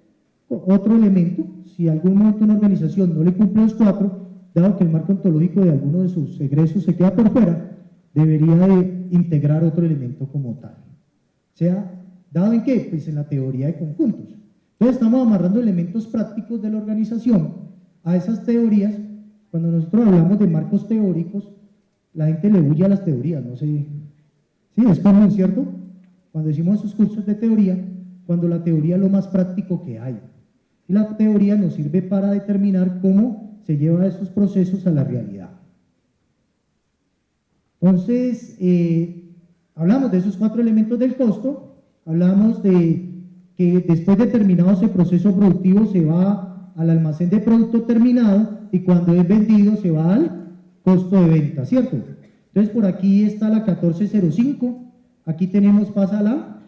otro elemento. Si algún momento una organización no le cumple los cuatro, dado que el marco ontológico de alguno de sus egresos se queda por fuera, debería de integrar otro elemento como tal. O sea, ¿dado en qué? Pues en la teoría de conjuntos. Entonces estamos amarrando elementos prácticos de la organización a esas teorías. Cuando nosotros hablamos de marcos teóricos, la gente le huye a las teorías, no sé. Sí, es común, ¿cierto? Cuando decimos esos cursos de teoría, cuando la teoría es lo más práctico que hay. Y la teoría nos sirve para determinar cómo se lleva esos procesos a la realidad. Entonces, hablamos de esos cuatro elementos del costo, hablamos de que después de terminado ese proceso productivo se va al almacén de producto terminado y cuando es vendido se va al costo de venta, ¿cierto? Entonces por aquí está la 1405, aquí pasa la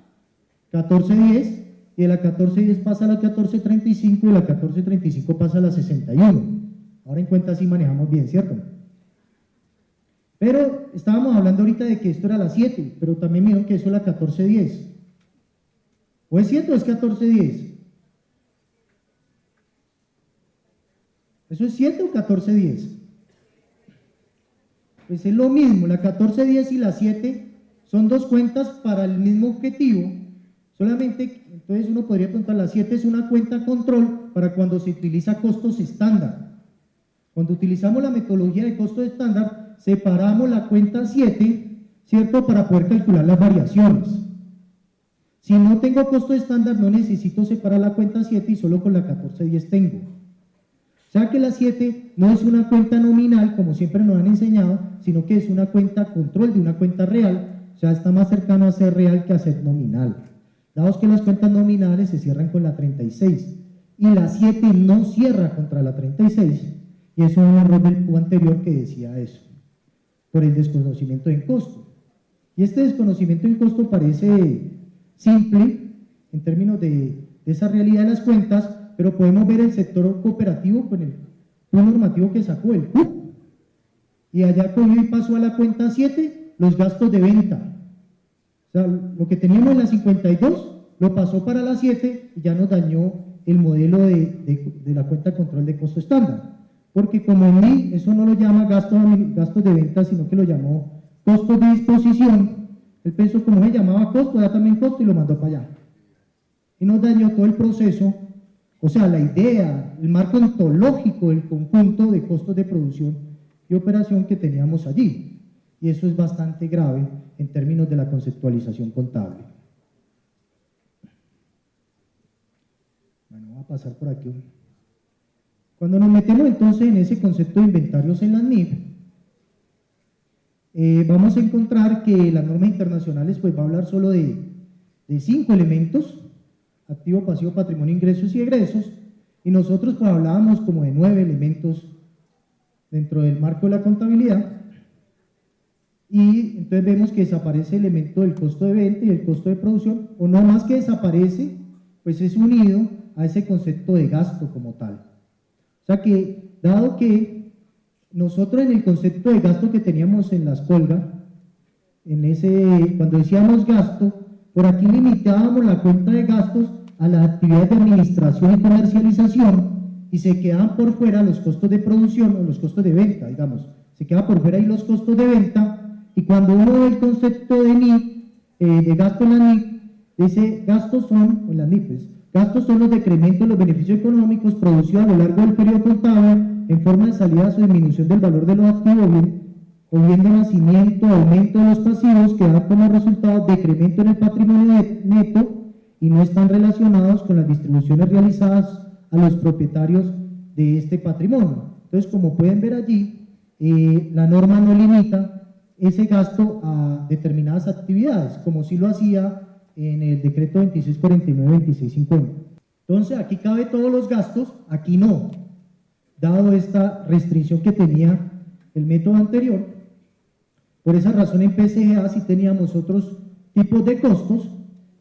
1410 y de la 1410 pasa a la 1435 y de la 1435 pasa a la 61. Ahora en cuenta sí manejamos bien, ¿cierto? Pero estábamos hablando ahorita de que esto era la 7, pero también vieron que eso es la 1410. ¿O es 7 o es 1410? ¿Eso es 7 o 1410? Pues es lo mismo, la 1410 y la 7 son dos cuentas para el mismo objetivo, solamente, entonces uno podría preguntar, la 7 es una cuenta control para cuando se utiliza costos estándar. Cuando utilizamos la metodología de costos estándar, separamos la cuenta 7, ¿cierto?, para poder calcular las variaciones. Si no tengo costo estándar, no necesito separar la cuenta 7 y solo con la 1410 tengo. O sea que la 7 no es una cuenta nominal, como siempre nos han enseñado, sino que es una cuenta control de una cuenta real, o sea, está más cercano a ser real que a ser nominal. Dados que las cuentas nominales se cierran con la 36, y la 7 no cierra contra la 36, y eso es un error del PU anterior que decía eso, por el desconocimiento en costo. Y este desconocimiento en costo parece simple en términos de esa realidad de las cuentas, pero podemos ver el sector cooperativo con el PU normativo que sacó el PU. Y allá cogió y pasó a la cuenta 7 los gastos de venta. O sea, lo que teníamos en la 52 lo pasó para la 7 y ya nos dañó el modelo de la cuenta de control de costo estándar. Porque como en mí, eso no lo llama gastos de venta, sino que lo llamó costos de disposición. Él pensó como se llamaba costo, ya también costo y lo mandó para allá. Y nos dañó todo el proceso, o sea, la idea, el marco ontológico del conjunto de costos de producción y operación que teníamos allí. Y eso es bastante grave en términos de la conceptualización contable. Bueno, voy a pasar por aquí. Cuando nos metemos entonces en ese concepto de inventarios en las NIF, vamos a encontrar que las normas internacionales pues va a hablar solo de 5 elementos: activo, pasivo, patrimonio, ingresos y egresos, y nosotros pues hablábamos como de 9 elementos dentro del marco de la contabilidad. y entonces vemos que desaparece el elemento del costo de venta y el costo de producción, o no más que desaparece, pues es unido a ese concepto de gasto como tal. O sea que, dado que nosotros en el concepto de gasto que teníamos en la Ascolga, cuando decíamos gasto, por aquí limitábamos la cuenta de gastos a las actividades de administración y comercialización y se quedaban por fuera los costos de producción o los costos de venta, digamos. Se quedaban por fuera ahí los costos de venta y cuando uno ve el concepto de NIC, de gasto en la NIC, dice gastos son, o en la NIC, pues, gastos son los decrementos de los beneficios económicos producidos a lo largo del periodo contable en forma de salidas o disminución del valor de los activos o bien de nacimiento o aumento de los pasivos que dan como resultado decremento en el patrimonio neto y no están relacionados con las distribuciones realizadas a los propietarios de este patrimonio. Entonces, como pueden ver allí, la norma no limita ese gasto a determinadas actividades, como sí lo hacía en el decreto 2649-2650. Entonces, aquí cabe todos los gastos, aquí no, dado esta restricción que tenía el método anterior. Por esa razón en PCGA sí teníamos otros tipos de costos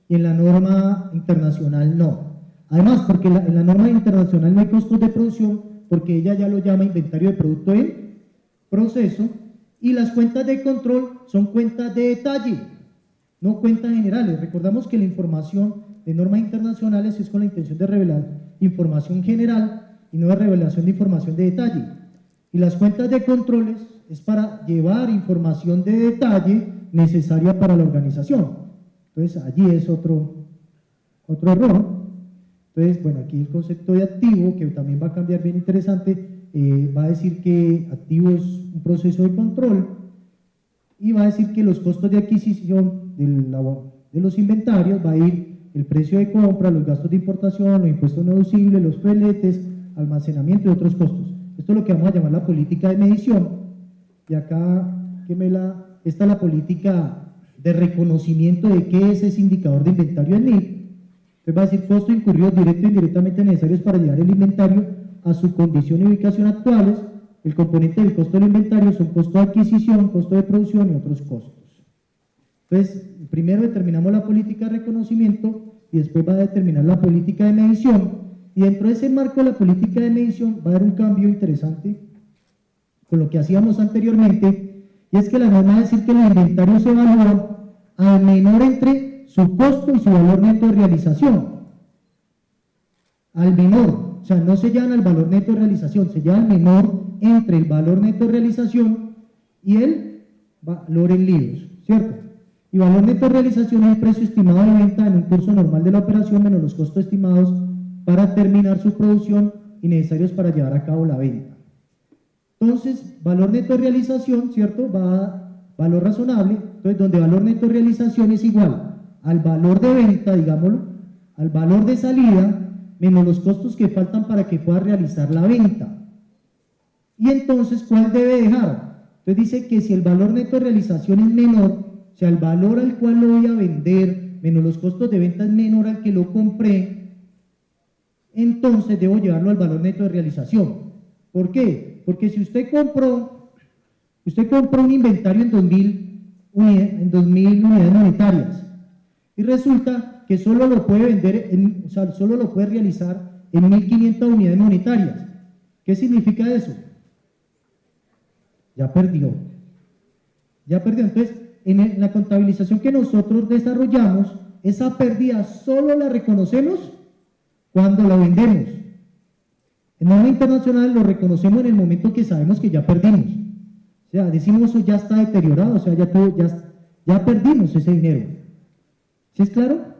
y en la norma internacional no. Además, porque en la norma internacional no hay costos de producción, porque ella ya lo llama inventario de producto en proceso, y las cuentas de control son cuentas de detalle, no cuentas generales. Recordamos que la información de normas internacionales es con la intención de revelar información general y no de revelación de información de detalle. Y las cuentas de controles es para llevar información de detalle necesaria para la organización. Entonces, allí es otro error. Entonces, bueno, aquí el concepto de activo, que también va a cambiar bien interesante, va a decir que activo es un proceso de control y va a decir que los costos de adquisición de los inventarios va a ir el precio de compra, los gastos de importación, los impuestos no deducibles, los fletes, almacenamiento y otros costos. Esto es lo que vamos a llamar la política de medición. Y acá, esta es la política de reconocimiento de qué es ese indicador de inventario en NIC. Entonces va a decir costos incurridos directos e indirectamente necesarios para llevar el inventario a su condición y ubicación actuales. El componente del costo del inventario son costo de adquisición, costo de producción y otros costos. Entonces, primero determinamos la política de reconocimiento y después va a determinar la política de medición. Y dentro de ese marco de la política de medición va a haber un cambio interesante con lo que hacíamos anteriormente, y es que la norma va a decir que los inventarios se evalúan al menor entre su costo y su valor neto de realización. Al menor, o sea, no se llevan al valor neto de realización, se lleva al menor entre el valor neto de realización y el valor en libros, ¿cierto? Y valor neto de realización es el precio estimado de venta en un curso normal de la operación menos los costos estimados para terminar su producción y necesarios para llevar a cabo la venta. Entonces, valor neto de realización, ¿cierto? Va a valor razonable, entonces donde valor neto de realización es igual al valor de venta, digámoslo, al valor de salida, menos los costos que faltan para que pueda realizar la venta. Y entonces, ¿cuál debe dejar? Entonces dice que si el valor neto de realización es menor, o sea, el valor al cual lo voy a vender, menos los costos de venta es menor al que lo compré, entonces debo llevarlo al valor neto de realización. ¿Por qué? Porque si usted compró un inventario en 2000 unidades monetarias y resulta que solo lo puede vender, solo lo puede realizar en 1500 unidades monetarias. ¿Qué significa eso? Ya perdió. Entonces, en la contabilización que nosotros desarrollamos, esa pérdida solo la reconocemos cuando la vendemos. En norma internacional lo reconocemos en el momento que sabemos que ya perdimos. O sea, decimos eso ya está deteriorado, o sea, ya perdimos ese dinero. ¿Sí es claro?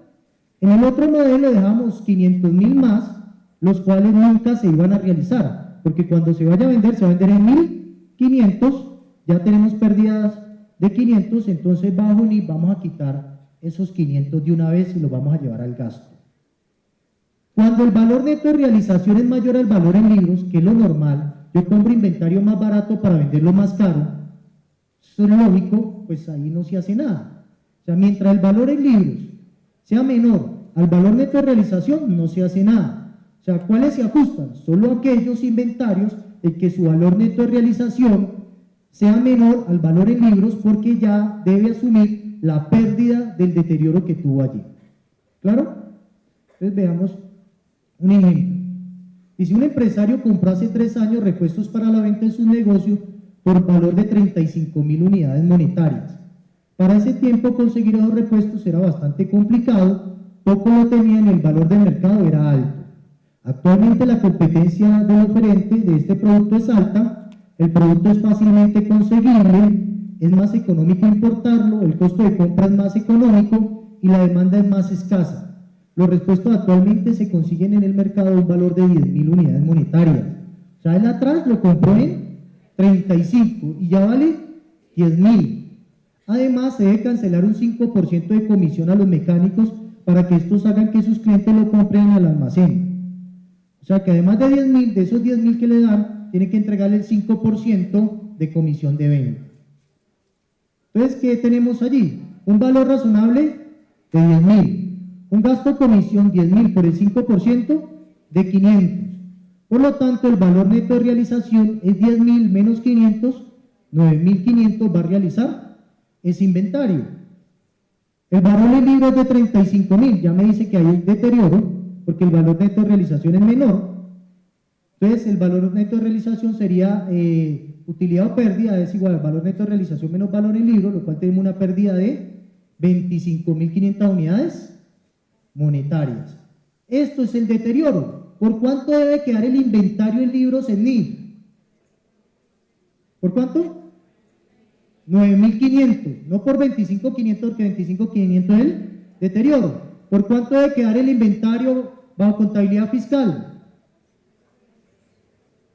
En el otro modelo dejamos 500.000 más, los cuales nunca se iban a realizar, porque cuando se vaya a vender, se va a vender en 1500, ya tenemos pérdidas de 500, entonces bajo NIC vamos a quitar esos 500 de una vez y los vamos a llevar al gasto. Cuando el valor neto de realización es mayor al valor en libros, que es lo normal, yo compro inventario más barato para venderlo más caro, eso es lógico, pues ahí no se hace nada. O sea, mientras el valor en libros sea menor al valor neto de realización, no se hace nada. O sea, ¿cuáles se ajustan? Solo aquellos inventarios en que su valor neto de realización sea menor al valor en libros porque ya debe asumir la pérdida del deterioro que tuvo allí. ¿Claro? Entonces veamos un ejemplo. Y si un empresario compró hace 3 años repuestos para la venta en su negocio por valor de 35.000 unidades monetarias, para ese tiempo conseguir esos repuestos era bastante complicado, poco lo tenían y el valor del mercado era alto. Actualmente la competencia del oferente de este producto es alta, el producto es fácilmente conseguible, es más económico importarlo, el costo de compra es más económico y la demanda es más escasa. Los repuestos actualmente se consiguen en el mercado a un valor de 10.000 unidades monetarias. O sea, él atrás lo compró en 35 y ya vale 10.000. Además, se debe cancelar un 5% de comisión a los mecánicos para que estos hagan que sus clientes lo compren al almacén. O sea, que además de 10.000, de esos 10.000 que le dan, tiene que entregarle el 5% de comisión de venta. Entonces, ¿qué tenemos allí? Un valor razonable de 10.000. Un gasto de comisión 10.000 por el 5% de 500. Por lo tanto, el valor neto de realización es 10.000 menos 500, 9.500 va a realizar ese inventario. El valor en libros de 35.000, ya me dice que hay deterioro, porque el valor neto de realización es menor. Entonces, el valor neto de realización sería utilidad o pérdida, es igual al valor neto de realización menos valor en libro, lo cual tenemos una pérdida de 25.500 unidades monetarias. Esto es el deterioro. ¿Por cuánto debe quedar el inventario en libros en NIF? ¿Por cuánto? 9.500, no por 25.500, porque 25.500 es el deterioro. ¿Por cuánto debe quedar el inventario bajo contabilidad fiscal?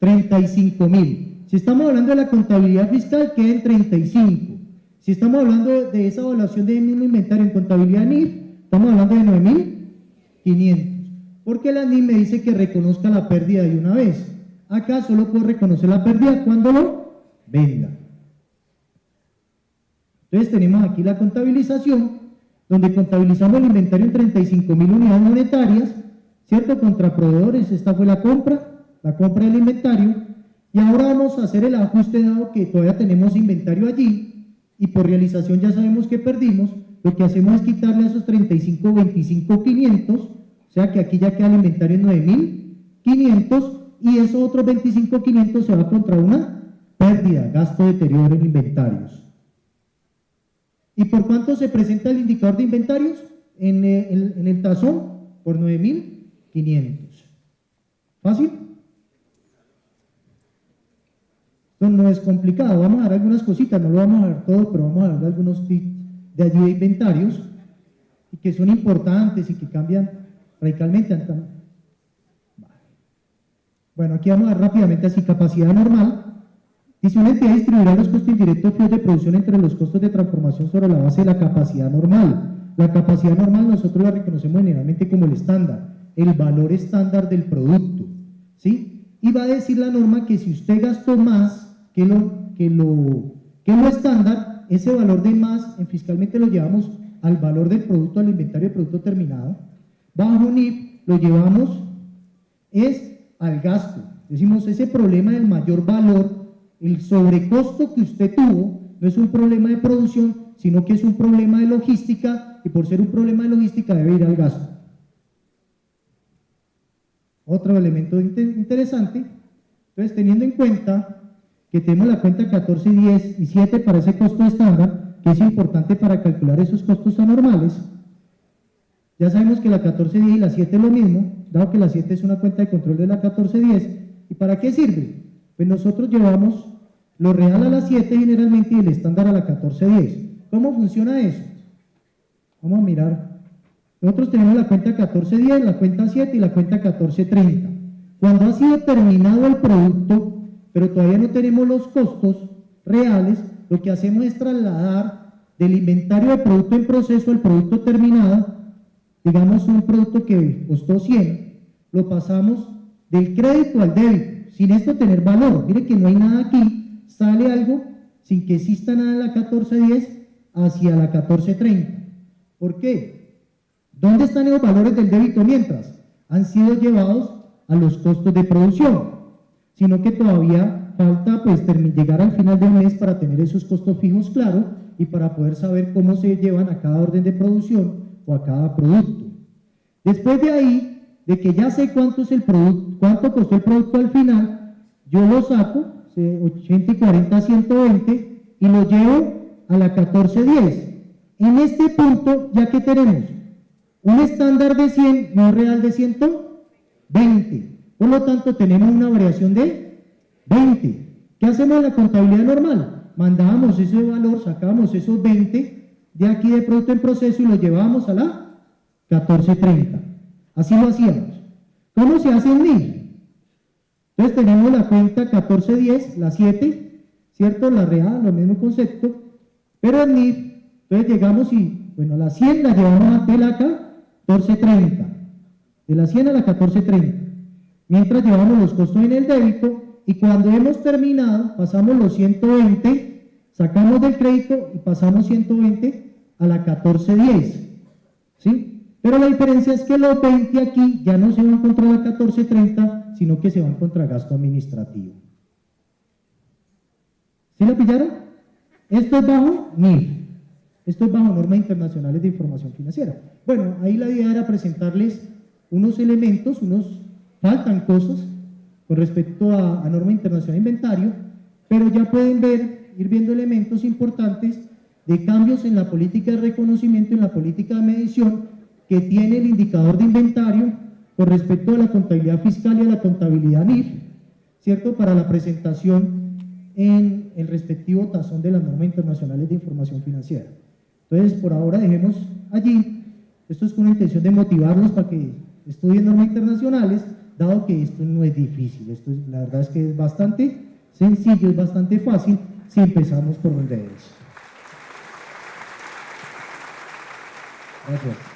35.000. Si estamos hablando de la contabilidad fiscal, queda en 35. Si estamos hablando de esa evaluación del mismo inventario en contabilidad NIF, estamos hablando de 9.500. Porque la NIF me dice que reconozca la pérdida de una vez. Acá solo puedo reconocer la pérdida cuando lo venda. Entonces tenemos aquí la contabilización, donde contabilizamos el inventario en 35.000 unidades monetarias, ¿cierto? Contra proveedores, esta fue la compra del inventario. Y ahora vamos a hacer el ajuste dado que todavía tenemos inventario allí y por realización ya sabemos que perdimos. Lo que hacemos es quitarle a esos 35, 25.500, o sea que aquí ya queda el inventario en 9.500 y esos otros 25.500 se va contra una pérdida, gasto, deterioro en inventarios. ¿Y por cuánto se presenta el indicador de inventarios? En el tazón, por 9.500. ¿Fácil? Esto no es complicado, vamos a dar algunas cositas, no lo vamos a dar todo, pero vamos a dar algunos tips de ayuda de inventarios y que son importantes y que cambian radicalmente. Bueno, aquí vamos a dar rápidamente así, capacidad normal. Dice, una entidad distribuirá los costos indirectos fijos de producción entre los costos de transformación sobre la base de la capacidad normal. La capacidad normal nosotros la reconocemos generalmente como el estándar, el valor estándar del producto, ¿sí? Y va a decir la norma que si usted gastó más que lo estándar, ese valor de más, fiscalmente lo llevamos al valor del producto, al inventario de producto terminado. Bajo NIF lo llevamos es al gasto. Decimos, ese problema del mayor valor, el sobrecosto que usted tuvo, no es un problema de producción, sino que es un problema de logística, y por ser un problema de logística debe ir al gasto. Otro elemento interesante, entonces teniendo en cuenta que tenemos la cuenta 14, 10 y 7 para ese costo estándar, que es importante para calcular esos costos anormales. Ya sabemos que la 1410 y la 7 es lo mismo, dado que la 7 es una cuenta de control de la 1410. ¿Y para qué sirve? Pues nosotros llevamos lo real a la 7 generalmente y el estándar a la 1410. ¿Cómo funciona eso? Vamos a mirar. Nosotros tenemos la cuenta 1410, la cuenta 7 y la cuenta 1430. Cuando ha sido terminado el producto, pero todavía no tenemos los costos reales, lo que hacemos es trasladar del inventario de producto en proceso al producto terminado. Digamos un producto que costó 100, lo pasamos del crédito al débito, sin esto tener valor. Mire que no hay nada aquí, sale algo sin que exista nada en la 1410 hacia la 1430. ¿Por qué? ¿Dónde están esos valores del débito mientras? Han sido llevados a los costos de producción, sino que todavía falta pues llegar al final del mes para tener esos costos fijos claros y para poder saber cómo se llevan a cada orden de producción o a cada producto. Después de ahí, de que ya sé cuánto es el producto, cuánto costó el producto al final, yo lo saco, 80 y 40, 120, y lo llevo a la 1410. En este punto, ya que tenemos un estándar de 100 y un real de 120, por lo tanto tenemos una variación de 20. ¿Qué hacemos en la contabilidad normal? Mandábamos ese valor, sacábamos esos 20 de aquí de producto en proceso y lo llevábamos a la 1430. Así lo hacíamos. ¿Cómo se hace en NIF? Entonces tenemos la cuenta 1410, la 7, ¿cierto? La real, lo mismo concepto, pero en NIF, entonces llegamos y, bueno, la 100 la llevamos a la 1430, de la 100 a la 1430, mientras llevamos los costos en el débito, y cuando hemos terminado, pasamos los 120, sacamos del crédito y pasamos 120 a la 1410, ¿sí? Pero la diferencia es que los 20 aquí ya no se van contra la 1430, sino que se van contra gasto administrativo. ¿Sí lo pillaron? Esto es bajo NIF. Esto es bajo normas internacionales de información financiera. Bueno, ahí la idea era presentarles unos elementos, faltan cosas con respecto a norma internacional de inventario, pero ya pueden ir viendo elementos importantes de cambios en la política de reconocimiento y en la política de medición que tiene el indicador de inventario con respecto a la contabilidad fiscal y a la contabilidad NIF, ¿cierto? Para la presentación en el respectivo tazón de las normas internacionales de información financiera. Entonces, por ahora dejemos allí. Esto es con la intención de motivarlos para que estudien normas internacionales, dado que esto no es difícil. La verdad es que es bastante sencillo, es bastante fácil si empezamos por donde es. Gracias.